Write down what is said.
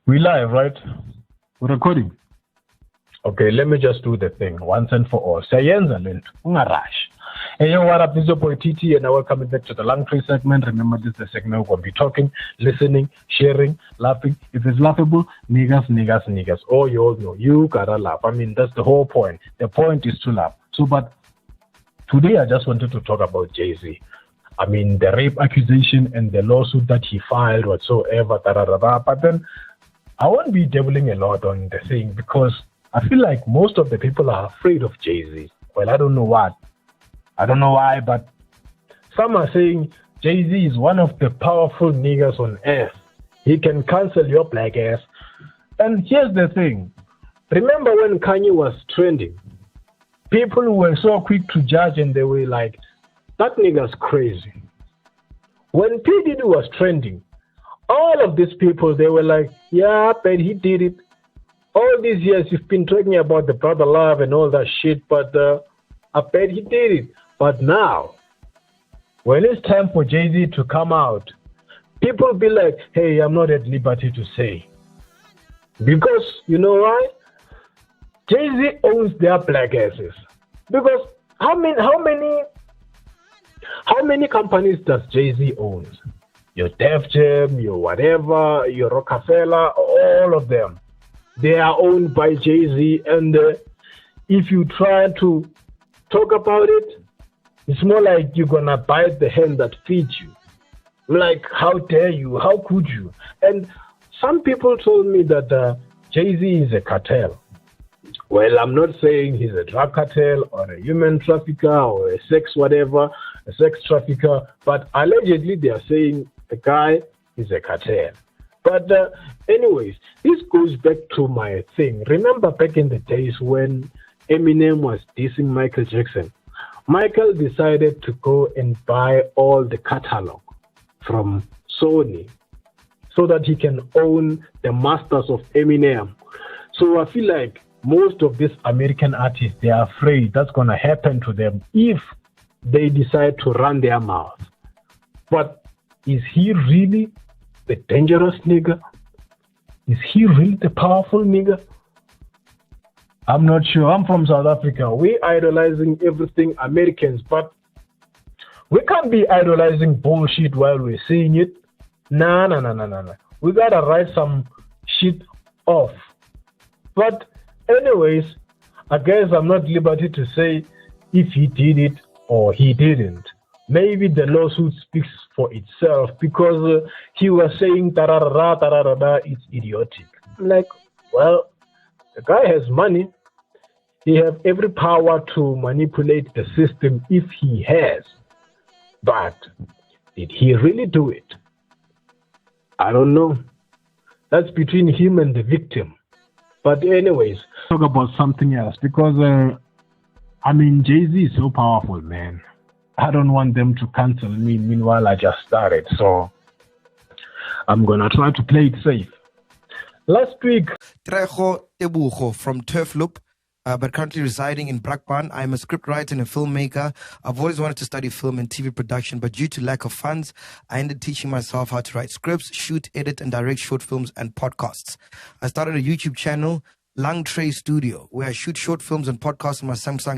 We live, right? We're recording. Okay, let me just do the thing once and for all. Sayenza lento, ungarash. Hey, yo, what up? This is your boy TT, and now welcome back to the LungTrey segment. Remember, this is the segment we're going to be talking, listening, sharing, laughing. If it's laughable, niggas. Oh, you all know, you gotta laugh. I mean, that's the whole point. The point is to laugh. So, but today I just wanted to talk about Jay-Z. I mean, the rape accusation and the lawsuit that he filed whatsoever, but then I won't be dabbling a lot on the thing because I feel like most of the people are afraid of Jay-Z. Well, I don't know what. I don't know why, but some are saying Jay-Z is one of the powerful niggas on earth. He can cancel your black ass. And here's the thing. Remember when Kanye was trending? People were so quick to judge and they were like, that nigga's crazy. When P. Diddy was trending, all of these people, they were like, yeah, but he did it. All these years you've been talking about the brother love and all that shit, but I bet he did it. But now, when it's time for Jay-Z to come out, people be like, hey, I'm not at liberty to say. Because, you know why? Jay-Z owns their black asses. Because how many companies does Jay-Z own? Your Def Jam, your whatever, your Rockefeller, all of them. They are owned by Jay-Z, and if you try to talk about it, it's more like you're gonna bite the hand that feeds you. Like, how dare you? How could you? And some people told me that Jay-Z is a cartel. Well, I'm not saying he's a drug cartel or a human trafficker or a sex trafficker, but allegedly they are saying the guy is a cartel. But anyways, this goes back to my thing. Remember back in the days when Eminem was dissing Michael Jackson? Michael decided to go and buy all the catalog from Sony so that he can own the masters of Eminem. So I feel like most of these American artists, they are afraid that's going to happen to them if they decide to run their mouth. But is he really the dangerous nigga? Is he really the powerful nigga? I'm not sure. I'm from South Africa. We're idolizing everything Americans, but we can't be idolizing bullshit while we're seeing it. Nah. We gotta write some shit off. But anyways, I guess I'm not at liberty to say if he did it or he didn't. Maybe the lawsuit speaks for itself because he was saying it's idiotic. I'm like, well, the guy has money. He has every power to manipulate the system if he has. But did he really do it? I don't know. That's between him and the victim. But anyways, talk about something else because, Jay-Z is so powerful, man. I don't want them to cancel me. Meanwhile, I just started. So I'm going to try to play it safe. Last week, Trejo Tebogo from Turfloop, but currently residing in Brakpan. I'm a scriptwriter and a filmmaker. I've always wanted to study film and TV production, but due to lack of funds, I ended teaching myself how to write scripts, shoot, edit, and direct short films and podcasts. I started a YouTube channel, LungTrey STUDIO, where I shoot short films and podcasts on my Samsung